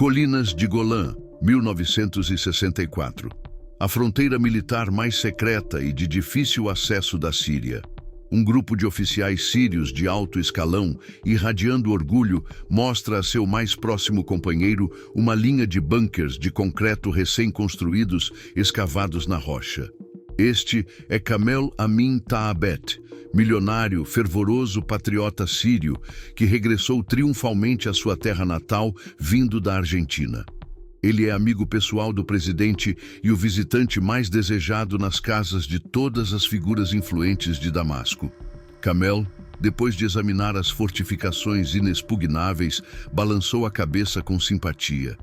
Colinas de Golã, 1964. A fronteira militar mais secreta e de difícil acesso da Síria. Um grupo de oficiais sírios de alto escalão, irradiando orgulho, mostra a seu mais próximo companheiro uma linha de bunkers de concreto recém-construídos escavados na rocha. Este é Kamel Amin Taabet, milionário, fervoroso patriota sírio que regressou triunfalmente à sua terra natal, vindo da Argentina. Ele é amigo pessoal do presidente e o visitante mais desejado nas casas de todas as figuras influentes de Damasco. Kamel, depois de examinar as fortificações inexpugnáveis, balançou a cabeça com simpatia.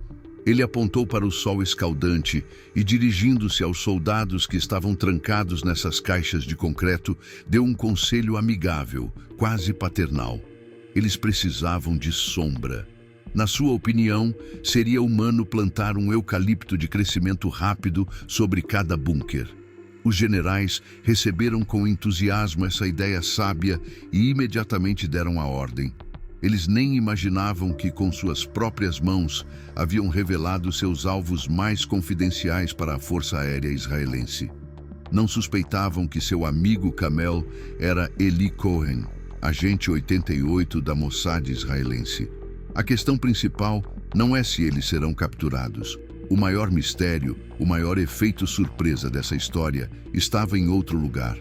Ele apontou para o sol escaldante e, dirigindo-se aos soldados que estavam trancados nessas caixas de concreto, deu um conselho amigável, quase paternal. Eles precisavam de sombra. Na sua opinião, seria humano plantar um eucalipto de crescimento rápido sobre cada bunker. Os generais receberam com entusiasmo essa ideia sábia e imediatamente deram a ordem. Eles nem imaginavam que, com suas próprias mãos, haviam revelado seus alvos mais confidenciais para a Força Aérea Israelense. Não suspeitavam que seu amigo Kamel era Eli Cohen, agente 88 da Mossad israelense. A questão principal não é se eles serão capturados. O maior mistério, o maior efeito surpresa dessa história estava em outro lugar.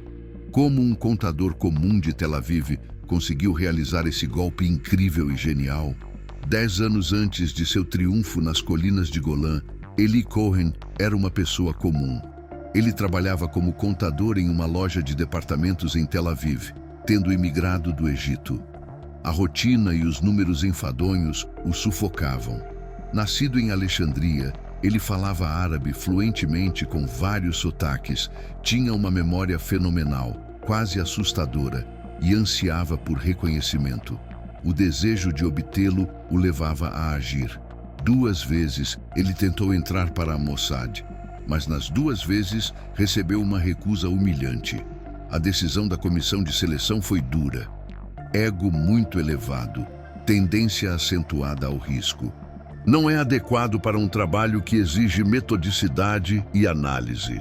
Como um contador comum de Tel Aviv conseguiu realizar esse golpe incrível e genial? 10 anos antes de seu triunfo nas colinas de Golã, Eli Cohen era uma pessoa comum. Ele trabalhava como contador em uma loja de departamentos em Tel Aviv, tendo imigrado do Egito. A rotina e os números enfadonhos o sufocavam. Nascido em Alexandria, ele falava árabe fluentemente com vários sotaques, tinha uma memória fenomenal, quase assustadora, e ansiava por reconhecimento. O desejo de obtê-lo o levava a agir. 2 vezes ele tentou entrar para a Mossad, mas nas 2 vezes recebeu uma recusa humilhante. A decisão da comissão de seleção foi dura. Ego muito elevado, tendência acentuada ao risco. Não é adequado para um trabalho que exige metodicidade e análise.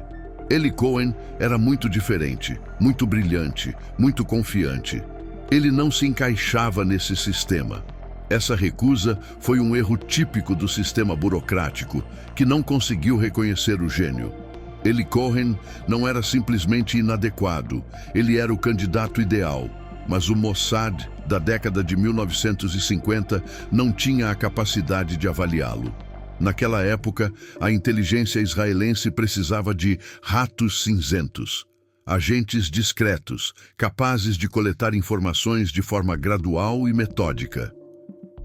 Eli Cohen era muito diferente, muito brilhante, muito confiante. Ele não se encaixava nesse sistema. Essa recusa foi um erro típico do sistema burocrático, que não conseguiu reconhecer o gênio. Eli Cohen não era simplesmente inadequado, ele era o candidato ideal. Mas o Mossad, da década de 1950, não tinha a capacidade de avaliá-lo. Naquela época, a inteligência israelense precisava de ratos cinzentos, agentes discretos, capazes de coletar informações de forma gradual e metódica.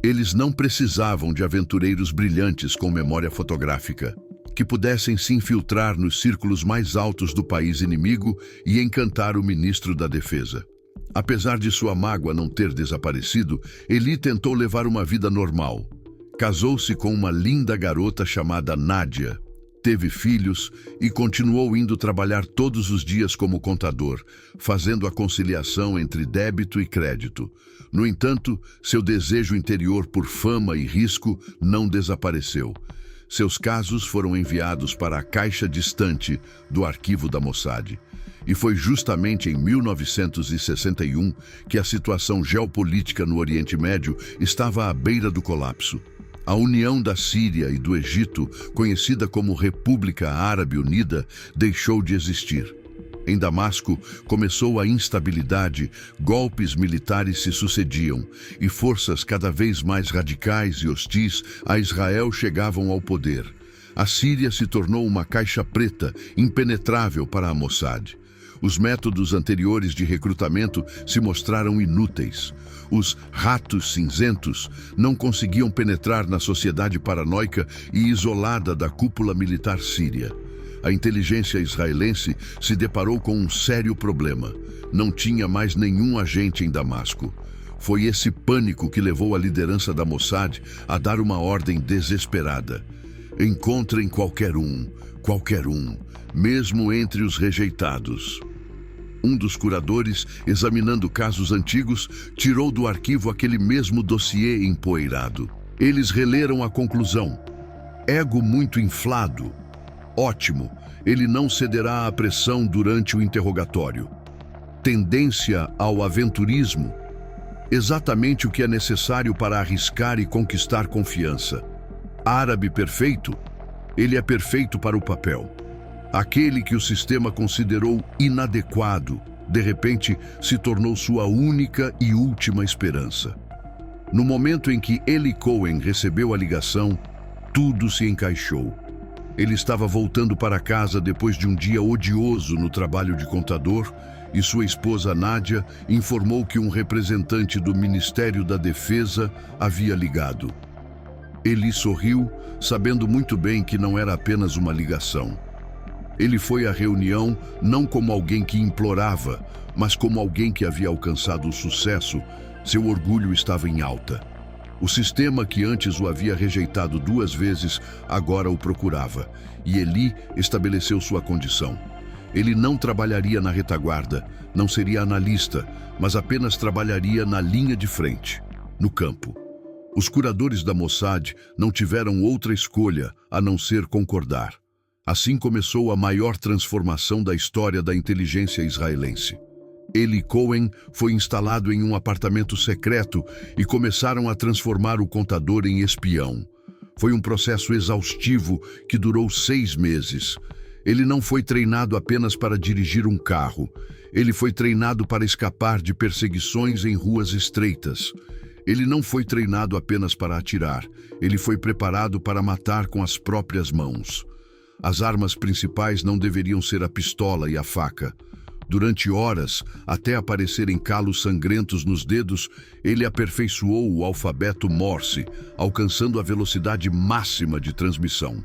Eles não precisavam de aventureiros brilhantes com memória fotográfica, que pudessem se infiltrar nos círculos mais altos do país inimigo e encantar o ministro da Defesa. Apesar de sua mágoa não ter desaparecido, Eli tentou levar uma vida normal. Casou-se com uma linda garota chamada Nádia, teve filhos e continuou indo trabalhar todos os dias como contador, fazendo a conciliação entre débito e crédito. No entanto, seu desejo interior por fama e risco não desapareceu. Seus casos foram enviados para a caixa distante do arquivo da Mossad. E foi justamente em 1961 que a situação geopolítica no Oriente Médio estava à beira do colapso. A união da Síria e do Egito, conhecida como República Árabe Unida, deixou de existir. Em Damasco, começou a instabilidade, golpes militares se sucediam e forças cada vez mais radicais e hostis a Israel chegavam ao poder. A Síria se tornou uma caixa preta, impenetrável para a Mossad. Os métodos anteriores de recrutamento se mostraram inúteis. Os ratos cinzentos não conseguiam penetrar na sociedade paranoica e isolada da cúpula militar síria. A inteligência israelense se deparou com um sério problema. Não tinha mais nenhum agente em Damasco. Foi esse pânico que levou a liderança da Mossad a dar uma ordem desesperada. Encontrem qualquer um, mesmo entre os rejeitados. Um dos curadores, examinando casos antigos, tirou do arquivo aquele mesmo dossiê empoeirado. Eles releram a conclusão. Ego muito inflado. Ótimo, ele não cederá à pressão durante o interrogatório. Tendência ao aventurismo. Exatamente o que é necessário para arriscar e conquistar confiança. Árabe perfeito? Ele é perfeito para o papel. Aquele que o sistema considerou inadequado, de repente, se tornou sua única e última esperança. No momento em que Eli Cohen recebeu a ligação, tudo se encaixou. Ele estava voltando para casa depois de um dia odioso no trabalho de contador e sua esposa Nádia informou que um representante do Ministério da Defesa havia ligado. Eli sorriu, sabendo muito bem que não era apenas uma ligação. Ele foi à reunião não como alguém que implorava, mas como alguém que havia alcançado o sucesso. Seu orgulho estava em alta. O sistema que antes o havia rejeitado 2 vezes, agora o procurava, e Eli estabeleceu sua condição. Ele não trabalharia na retaguarda, não seria analista, mas apenas trabalharia na linha de frente, no campo. Os curadores da Mossad não tiveram outra escolha a não ser concordar. Assim começou a maior transformação da história da inteligência israelense. Eli Cohen foi instalado em um apartamento secreto e começaram a transformar o contador em espião. Foi um processo exaustivo que durou 6 meses. Ele não foi treinado apenas para dirigir um carro. Ele foi treinado para escapar de perseguições em ruas estreitas. Ele não foi treinado apenas para atirar. Ele foi preparado para matar com as próprias mãos. As armas principais não deveriam ser a pistola e a faca. Durante horas, até aparecerem calos sangrentos nos dedos, ele aperfeiçoou o alfabeto Morse, alcançando a velocidade máxima de transmissão.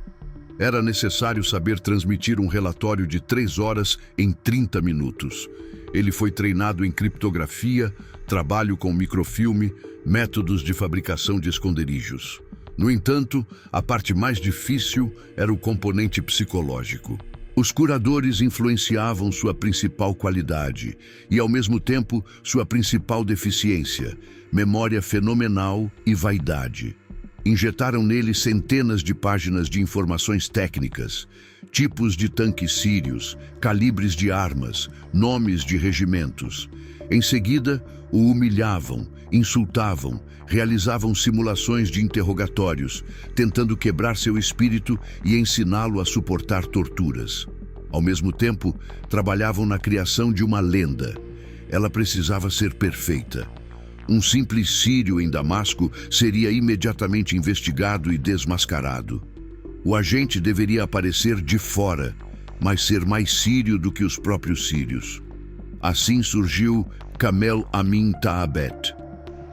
Era necessário saber transmitir um relatório de 3 horas em 30 minutos. Ele foi treinado em criptografia, trabalho com microfilme, métodos de fabricação de esconderijos. No entanto, a parte mais difícil era o componente psicológico. Os curadores influenciavam sua principal qualidade e, ao mesmo tempo, sua principal deficiência, memória fenomenal e vaidade. Injetaram nele centenas de páginas de informações técnicas, tipos de tanques sírios, calibres de armas, nomes de regimentos. Em seguida, o humilhavam, insultavam, realizavam simulações de interrogatórios, tentando quebrar seu espírito e ensiná-lo a suportar torturas. Ao mesmo tempo, trabalhavam na criação de uma lenda. Ela precisava ser perfeita. Um simples sírio em Damasco seria imediatamente investigado e desmascarado. O agente deveria aparecer de fora, mas ser mais sírio do que os próprios sírios. Assim surgiu Kamel Amin Taabet.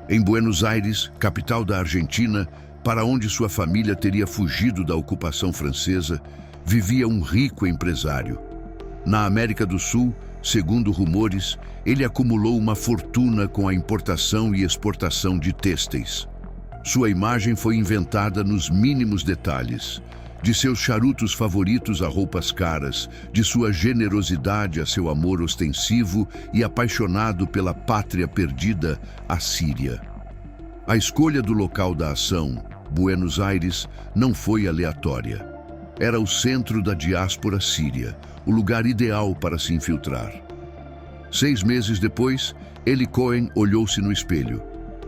Em Buenos Aires, capital da Argentina, para onde sua família teria fugido da ocupação francesa, vivia um rico empresário. Na América do Sul, segundo rumores, ele acumulou uma fortuna com a importação e exportação de têxteis. Sua imagem foi inventada nos mínimos detalhes, de seus charutos favoritos a roupas caras, de sua generosidade a seu amor ostensivo e apaixonado pela pátria perdida, a Síria. A escolha do local da ação, Buenos Aires, não foi aleatória. Era o centro da diáspora síria, o lugar ideal para se infiltrar. 6 meses depois, Eli Cohen olhou-se no espelho.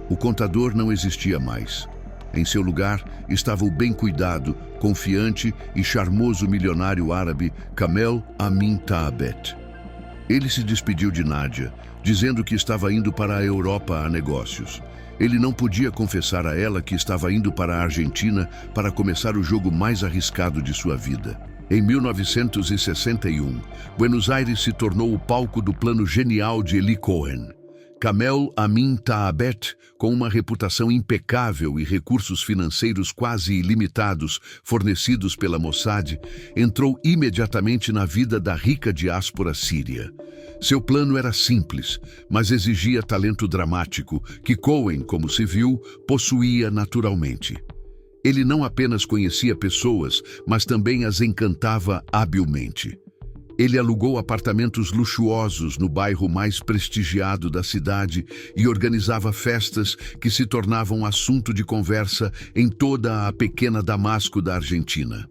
O contador não existia mais. Em seu lugar estava o bem cuidado, confiante e charmoso milionário árabe Kamel Amin Taabet. Ele se despediu de Nádia, dizendo que estava indo para a Europa a negócios. Ele não podia confessar a ela que estava indo para a Argentina para começar o jogo mais arriscado de sua vida. Em 1961, Buenos Aires se tornou o palco do plano genial de Eli Cohen. Kamel Amin Taabet, com uma reputação impecável e recursos financeiros quase ilimitados fornecidos pela Mossad, entrou imediatamente na vida da rica diáspora síria. Seu plano era simples, mas exigia talento dramático, que Cohen, como se viu, possuía naturalmente. Ele não apenas conhecia pessoas, mas também as encantava habilmente. Ele alugou apartamentos luxuosos no bairro mais prestigiado da cidade e organizava festas que se tornavam assunto de conversa em toda a pequena Damasco da Argentina.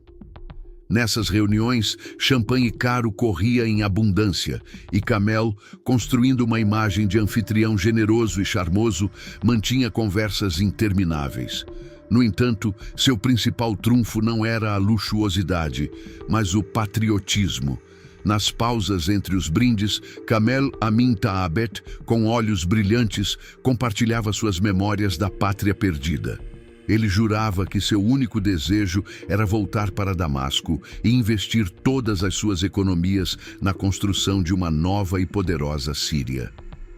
Nessas reuniões, champanhe caro corria em abundância e Kamel, construindo uma imagem de anfitrião generoso e charmoso, mantinha conversas intermináveis. No entanto, seu principal trunfo não era a luxuosidade, mas o patriotismo. Nas pausas entre os brindes, Kamel Amin Thabet, com olhos brilhantes, compartilhava suas memórias da pátria perdida. Ele jurava que seu único desejo era voltar para Damasco e investir todas as suas economias na construção de uma nova e poderosa Síria.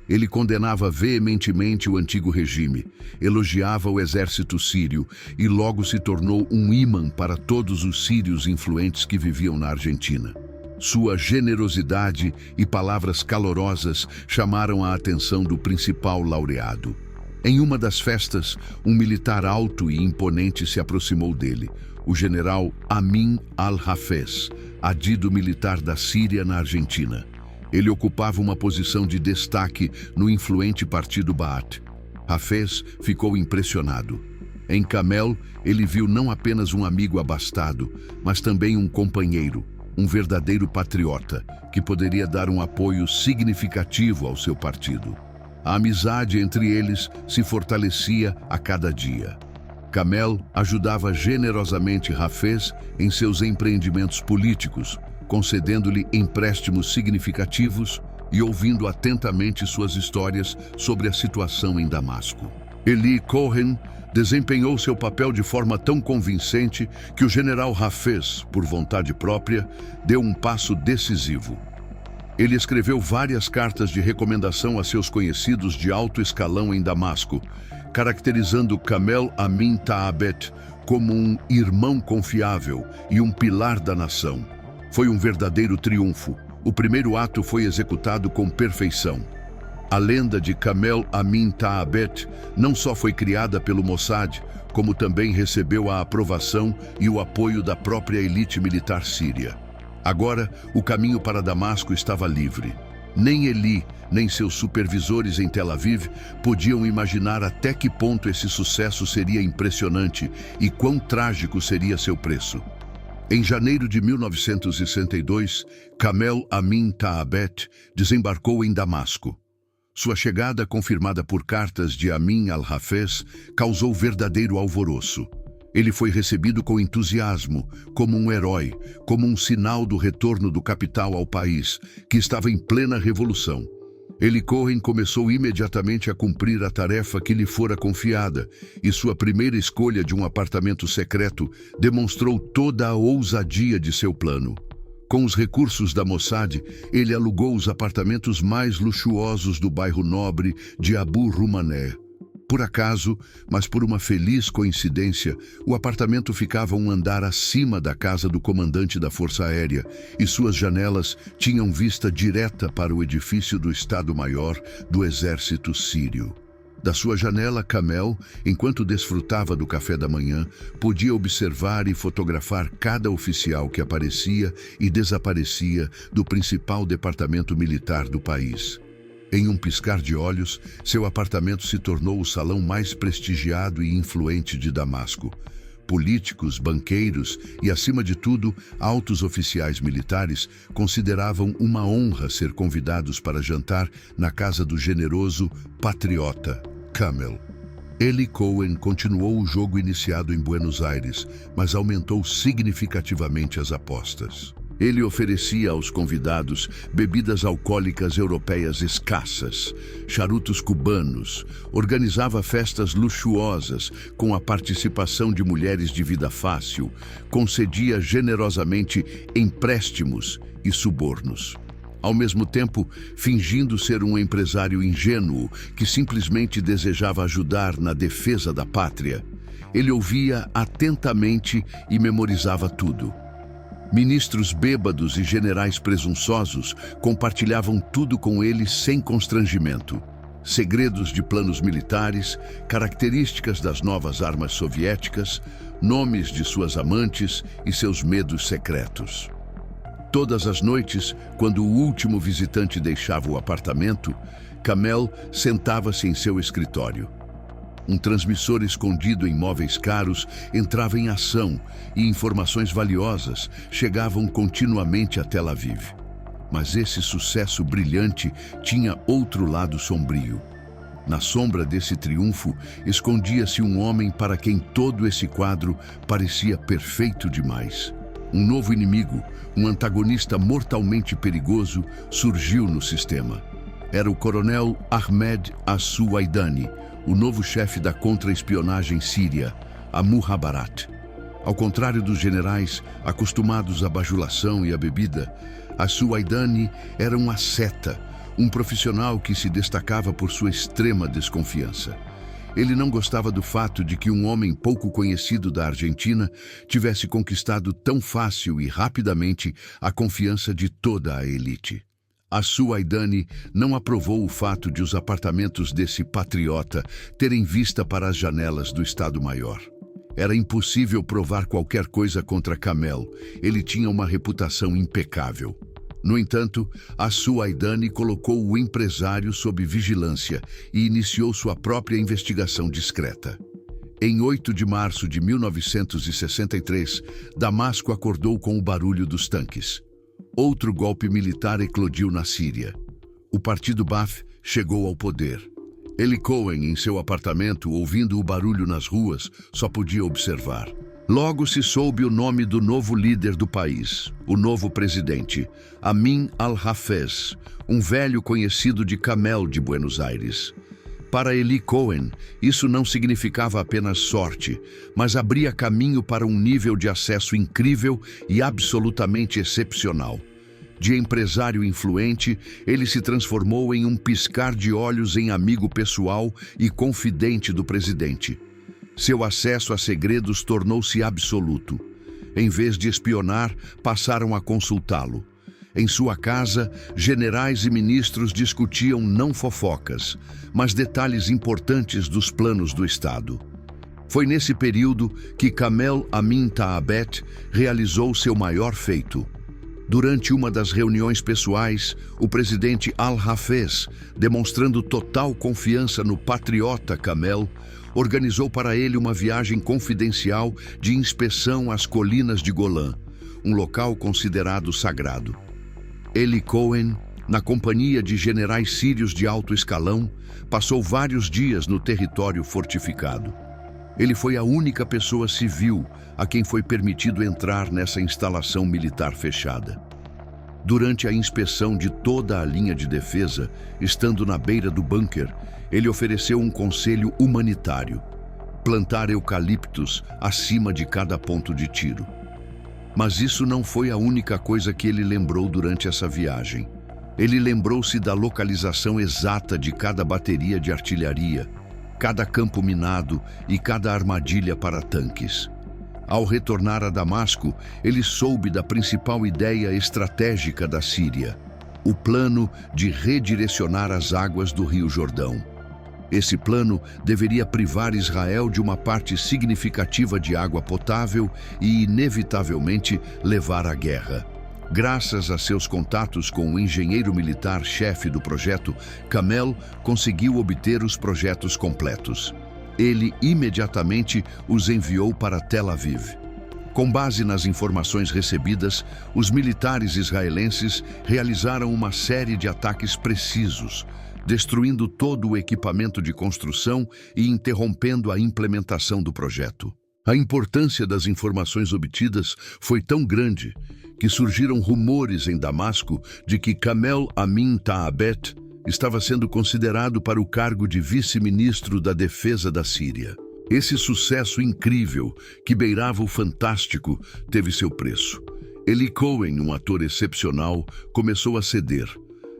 Ele condenava veementemente o antigo regime, elogiava o exército sírio e logo se tornou um imã para todos os sírios influentes que viviam na Argentina. Sua generosidade e palavras calorosas chamaram a atenção do principal laureado. Em uma das festas, um militar alto e imponente se aproximou dele, o general Amin al-Hafez, adido militar da Síria na Argentina. Ele ocupava uma posição de destaque no influente partido Baath. Hafez ficou impressionado. Em Kamel, ele viu não apenas um amigo abastado, mas também um companheiro, um verdadeiro patriota, que poderia dar um apoio significativo ao seu partido. A amizade entre eles se fortalecia a cada dia. Kamel ajudava generosamente Hafez em seus empreendimentos políticos, concedendo-lhe empréstimos significativos e ouvindo atentamente suas histórias sobre a situação em Damasco. Eli Cohen desempenhou seu papel de forma tão convincente que o general Hafez, por vontade própria, deu um passo decisivo. Ele escreveu várias cartas de recomendação a seus conhecidos de alto escalão em Damasco, caracterizando Kamel Amin Thabet como um irmão confiável e um pilar da nação. Foi um verdadeiro triunfo. O primeiro ato foi executado com perfeição. A lenda de Kamel Amin Thabet não só foi criada pelo Mossad, como também recebeu a aprovação e o apoio da própria elite militar síria. Agora, o caminho para Damasco estava livre. Nem Eli, nem seus supervisores em Tel Aviv podiam imaginar até que ponto esse sucesso seria impressionante e quão trágico seria seu preço. Em janeiro de 1962, Kamel Amin Thabet desembarcou em Damasco. Sua chegada, confirmada por cartas de Amin al-Hafez, causou verdadeiro alvoroço. Ele foi recebido com entusiasmo, como um herói, como um sinal do retorno do capital ao país, que estava em plena revolução. Eli Cohen começou imediatamente a cumprir a tarefa que lhe fora confiada, e sua primeira escolha de um apartamento secreto demonstrou toda a ousadia de seu plano. Com os recursos da Mossad, ele alugou os apartamentos mais luxuosos do bairro nobre de Abu Rumané. Por acaso, mas por uma feliz coincidência, o apartamento ficava um andar acima da casa do comandante da Força Aérea e suas janelas tinham vista direta para o edifício do Estado-Maior do Exército Sírio. Da sua janela, Kamel, enquanto desfrutava do café da manhã, podia observar e fotografar cada oficial que aparecia e desaparecia do principal departamento militar do país. Em um piscar de olhos, seu apartamento se tornou o salão mais prestigiado e influente de Damasco. Políticos, banqueiros e, acima de tudo, altos oficiais militares consideravam uma honra ser convidados para jantar na casa do generoso patriota Kamel. Eli Cohen continuou o jogo iniciado em Buenos Aires, mas aumentou significativamente as apostas. Ele oferecia aos convidados bebidas alcoólicas europeias escassas, charutos cubanos, organizava festas luxuosas com a participação de mulheres de vida fácil, concedia generosamente empréstimos e subornos. Ao mesmo tempo, fingindo ser um empresário ingênuo que simplesmente desejava ajudar na defesa da pátria, ele ouvia atentamente e memorizava tudo. Ministros bêbados e generais presunçosos compartilhavam tudo com ele sem constrangimento. Segredos de planos militares, características das novas armas soviéticas, nomes de suas amantes e seus medos secretos. Todas as noites, quando o último visitante deixava o apartamento, Kamel sentava-se em seu escritório. Um transmissor escondido em móveis caros entrava em ação e informações valiosas chegavam continuamente a Tel Aviv. Mas esse sucesso brilhante tinha outro lado sombrio. Na sombra desse triunfo, escondia-se um homem para quem todo esse quadro parecia perfeito demais. Um novo inimigo, um antagonista mortalmente perigoso, surgiu no sistema. Era o coronel Ahmed Assuaidani, o novo chefe da contra-espionagem síria, a Mukhabarat. Ao contrário dos generais acostumados à bajulação e à bebida, Assuaidani era um asceta, um profissional que se destacava por sua extrema desconfiança. Ele não gostava do fato de que um homem pouco conhecido da Argentina tivesse conquistado tão fácil e rapidamente a confiança de toda a elite. Assuaidani não aprovou o fato de os apartamentos desse patriota terem vista para as janelas do Estado-Maior. Era impossível provar qualquer coisa contra Kamel. Ele tinha uma reputação impecável. No entanto, Assuaidani colocou o empresário sob vigilância e iniciou sua própria investigação discreta. Em 8 de março de 1963, Damasco acordou com o barulho dos tanques. Outro golpe militar eclodiu na Síria. O partido Baath chegou ao poder. Eli Cohen, em seu apartamento, ouvindo o barulho nas ruas, só podia observar. Logo se soube o nome do novo líder do país, o novo presidente, Amin al-Hafez, um velho conhecido de Kamel de Buenos Aires. Para Eli Cohen, isso não significava apenas sorte, mas abria caminho para um nível de acesso incrível e absolutamente excepcional. De empresário influente, ele se transformou em um piscar de olhos em amigo pessoal e confidente do presidente. Seu acesso a segredos tornou-se absoluto. Em vez de espionar, passaram a consultá-lo. Em sua casa, generais e ministros discutiam não fofocas, mas detalhes importantes dos planos do Estado. Foi nesse período que Kamel Amin Taabet realizou seu maior feito. Durante uma das reuniões pessoais, o presidente Al-Hafez, demonstrando total confiança no patriota Kamel, organizou para ele uma viagem confidencial de inspeção às colinas de Golã, um local considerado sagrado. Eli Cohen, na companhia de generais sírios de alto escalão, passou vários dias no território fortificado. Ele foi a única pessoa civil a quem foi permitido entrar nessa instalação militar fechada. Durante a inspeção de toda a linha de defesa, estando na beira do bunker, ele ofereceu um conselho humanitário: plantar eucaliptos acima de cada ponto de tiro. Mas isso não foi a única coisa que ele lembrou durante essa viagem. Ele lembrou-se da localização exata de cada bateria de artilharia, cada campo minado e cada armadilha para tanques. Ao retornar a Damasco, ele soube da principal ideia estratégica da Síria: o plano de redirecionar as águas do Rio Jordão. Esse plano deveria privar Israel de uma parte significativa de água potável e, inevitavelmente, levar à guerra. Graças a seus contatos com o engenheiro militar-chefe do projeto, Kamel conseguiu obter os projetos completos. Ele imediatamente os enviou para Tel Aviv. Com base nas informações recebidas, os militares israelenses realizaram uma série de ataques precisos, destruindo todo o equipamento de construção e interrompendo a implementação do projeto. A importância das informações obtidas foi tão grande que surgiram rumores em Damasco de que Kamel Amin Taabet estava sendo considerado para o cargo de vice-ministro da Defesa da Síria. Esse sucesso incrível, que beirava o fantástico, teve seu preço. Eli Cohen, um ator excepcional, começou a ceder.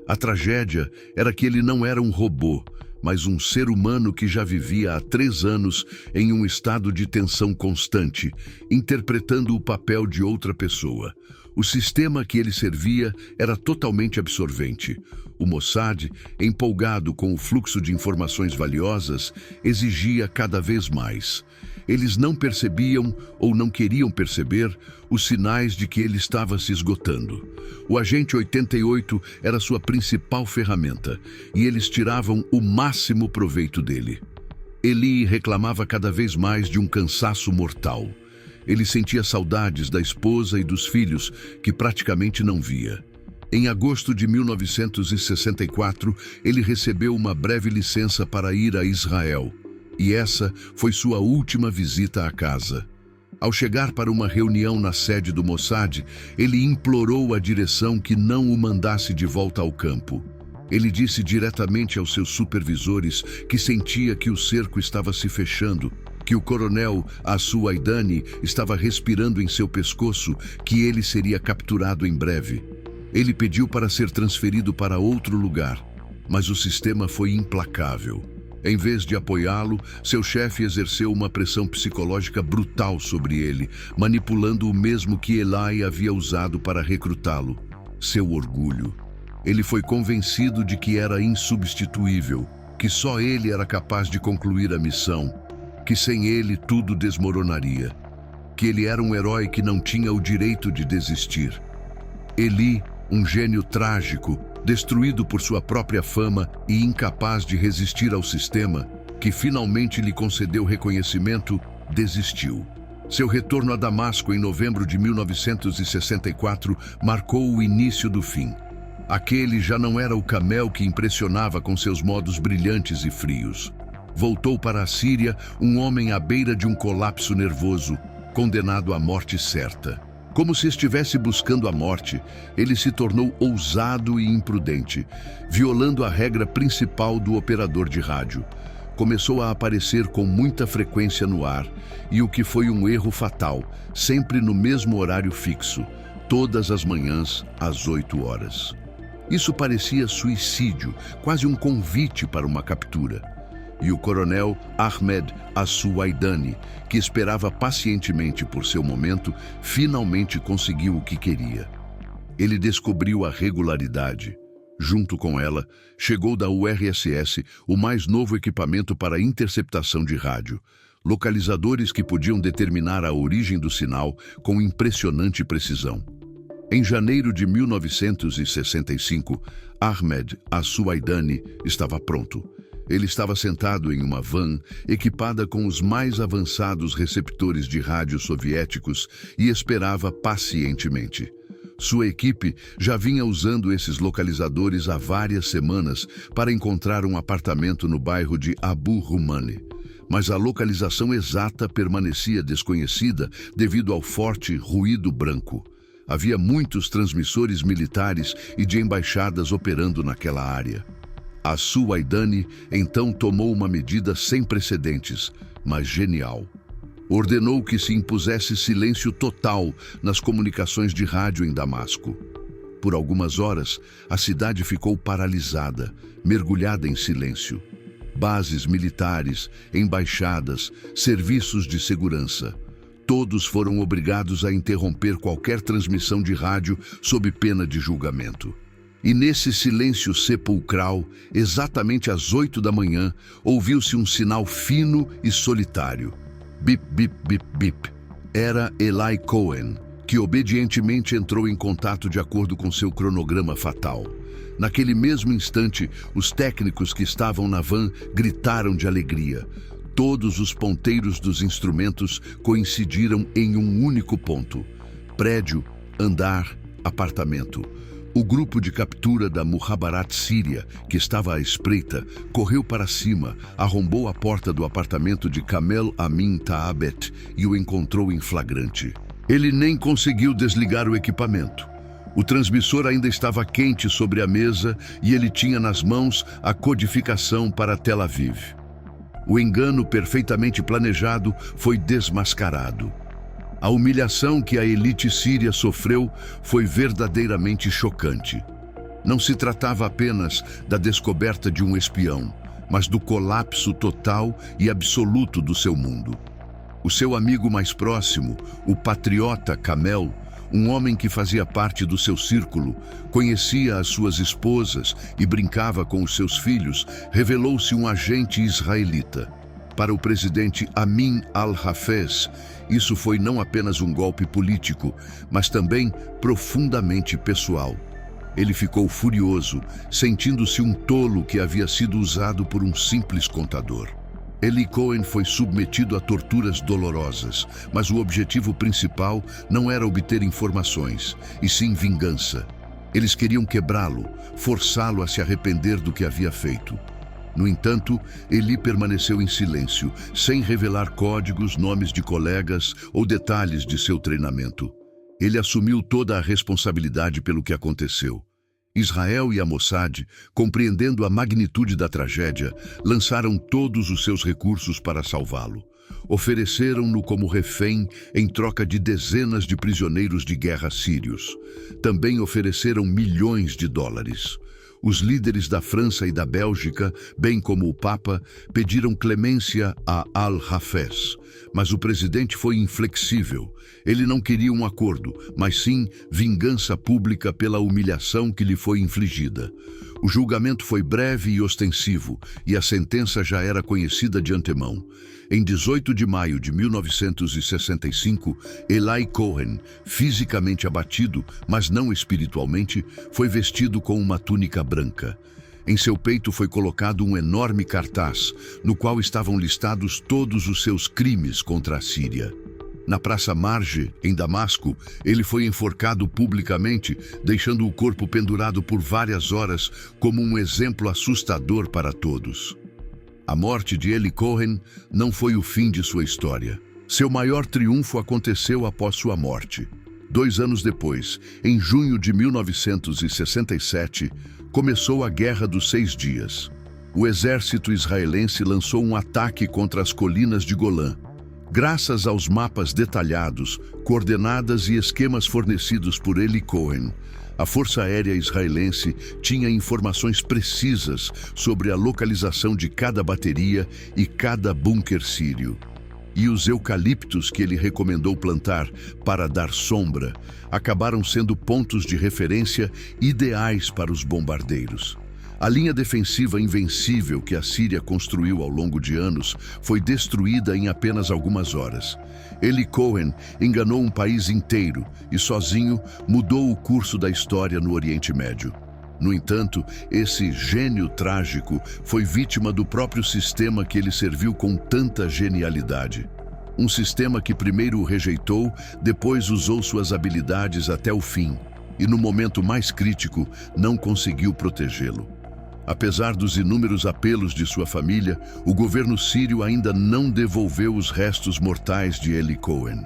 A tragédia era que ele não era um robô, mas um ser humano que já vivia há 3 anos em um estado de tensão constante, interpretando o papel de outra pessoa. O sistema que ele servia era totalmente absorvente. O Mossad, empolgado com o fluxo de informações valiosas, exigia cada vez mais. Eles não percebiam ou não queriam perceber os sinais de que ele estava se esgotando. O agente 88 era sua principal ferramenta e eles tiravam o máximo proveito dele. Eli reclamava cada vez mais de um cansaço mortal. Ele sentia saudades da esposa e dos filhos, que praticamente não via. Em agosto de 1964, ele recebeu uma breve licença para ir a Israel. E essa foi sua última visita à casa. Ao chegar para uma reunião na sede do Mossad, ele implorou à direção que não o mandasse de volta ao campo. Ele disse diretamente aos seus supervisores que sentia que o cerco estava se fechando, que o coronel Asu Aidani estava respirando em seu pescoço, que ele seria capturado em breve. Ele pediu para ser transferido para outro lugar, mas o sistema foi implacável. Em vez de apoiá-lo, seu chefe exerceu uma pressão psicológica brutal sobre ele, manipulando o mesmo que Eli havia usado para recrutá-lo: seu orgulho. Ele foi convencido de que era insubstituível, que só ele era capaz de concluir a missão, que sem ele tudo desmoronaria, que ele era um herói que não tinha o direito de desistir. Eli, um gênio trágico, destruído por sua própria fama e incapaz de resistir ao sistema, que finalmente lhe concedeu reconhecimento, desistiu. Seu retorno a Damasco em novembro de 1964 marcou o início do fim. Aquele já não era o Kamel que impressionava com seus modos brilhantes e frios. Voltou para a Síria um homem à beira de um colapso nervoso, condenado à morte certa. Como se estivesse buscando a morte, ele se tornou ousado e imprudente, violando a regra principal do operador de rádio. Começou a aparecer com muita frequência no ar, e o que foi um erro fatal, sempre no mesmo horário fixo, todas as manhãs, às 8 horas. Isso parecia suicídio, quase um convite para uma captura. E o coronel Ahmed Asu Aidani, que esperava pacientemente por seu momento, finalmente conseguiu o que queria. Ele descobriu a regularidade. Junto com ela, chegou da URSS o mais novo equipamento para interceptação de rádio, localizadores que podiam determinar a origem do sinal com impressionante precisão. Em janeiro de 1965, Ahmed Asu Aidani estava pronto. Ele estava sentado em uma van equipada com os mais avançados receptores de rádio soviéticos e esperava pacientemente. Sua equipe já vinha usando esses localizadores há várias semanas para encontrar um apartamento no bairro de Abu Rumani. Mas a localização exata permanecia desconhecida devido ao forte ruído branco. Havia muitos transmissores militares e de embaixadas operando naquela área. Asu Aidani então tomou uma medida sem precedentes, mas genial. Ordenou que se impusesse silêncio total nas comunicações de rádio em Damasco. Por algumas horas, a cidade ficou paralisada, mergulhada em silêncio. Bases militares, embaixadas, serviços de segurança. Todos foram obrigados a interromper qualquer transmissão de rádio sob pena de julgamento. E nesse silêncio sepulcral, exatamente às 8 da manhã, ouviu-se um sinal fino e solitário. Bip, bip, bip, bip. Era Eli Cohen, que obedientemente entrou em contato de acordo com seu cronograma fatal. Naquele mesmo instante, os técnicos que estavam na van gritaram de alegria. Todos os ponteiros dos instrumentos coincidiram em um único ponto: prédio, andar, apartamento. O grupo de captura da Mukhabarat Síria, que estava à espreita, correu para cima, arrombou a porta do apartamento de Kamel Amin Taabet e o encontrou em flagrante. Ele nem conseguiu desligar o equipamento. O transmissor ainda estava quente sobre a mesa e ele tinha nas mãos a codificação para Tel Aviv. O engano perfeitamente planejado foi desmascarado. A humilhação que a elite síria sofreu foi verdadeiramente chocante. Não se tratava apenas da descoberta de um espião, mas do colapso total e absoluto do seu mundo. O seu amigo mais próximo, o patriota Kamel, um homem que fazia parte do seu círculo, conhecia as suas esposas e brincava com os seus filhos, revelou-se um agente israelita. Para o presidente Amin al-Hafez, isso foi não apenas um golpe político, mas também profundamente pessoal. Ele ficou furioso, sentindo-se um tolo que havia sido usado por um simples contador. Eli Cohen foi submetido a torturas dolorosas, mas o objetivo principal não era obter informações, e sim vingança. Eles queriam quebrá-lo, forçá-lo a se arrepender do que havia feito. No entanto, Eli permaneceu em silêncio, sem revelar códigos, nomes de colegas ou detalhes de seu treinamento. Ele assumiu toda a responsabilidade pelo que aconteceu. Israel e a Mossad, compreendendo a magnitude da tragédia, lançaram todos os seus recursos para salvá-lo. Ofereceram-no como refém em troca de dezenas de prisioneiros de guerra sírios. Também ofereceram milhões de dólares. Os líderes da França e da Bélgica, bem como o Papa, pediram clemência a al-Hafez, mas o presidente foi inflexível. Ele não queria um acordo, mas sim vingança pública pela humilhação que lhe foi infligida. O julgamento foi breve e ostensivo, e a sentença já era conhecida de antemão. Em 18 de maio de 1965, Eli Cohen, fisicamente abatido, mas não espiritualmente, foi vestido com uma túnica branca. Em seu peito foi colocado um enorme cartaz, no qual estavam listados todos os seus crimes contra a Síria. Na Praça Marge, em Damasco, ele foi enforcado publicamente, deixando o corpo pendurado por várias horas como um exemplo assustador para todos. A morte de Eli Cohen não foi o fim de sua história. Seu maior triunfo aconteceu após sua morte. 2 anos depois, em junho de 1967, começou a Guerra dos 6 Dias. O exército israelense lançou um ataque contra as colinas de Golã. Graças aos mapas detalhados, coordenadas e esquemas fornecidos por Eli Cohen, a Força Aérea Israelense tinha informações precisas sobre a localização de cada bateria e cada bunker sírio. E os eucaliptos que ele recomendou plantar para dar sombra acabaram sendo pontos de referência ideais para os bombardeiros. A linha defensiva invencível que a Síria construiu ao longo de anos foi destruída em apenas algumas horas. Eli Cohen enganou um país inteiro e, sozinho, mudou o curso da história no Oriente Médio. No entanto, esse gênio trágico foi vítima do próprio sistema que ele serviu com tanta genialidade. Um sistema que primeiro o rejeitou, depois usou suas habilidades até o fim, e no momento mais crítico, não conseguiu protegê-lo. Apesar dos inúmeros apelos de sua família, o governo sírio ainda não devolveu os restos mortais de Eli Cohen.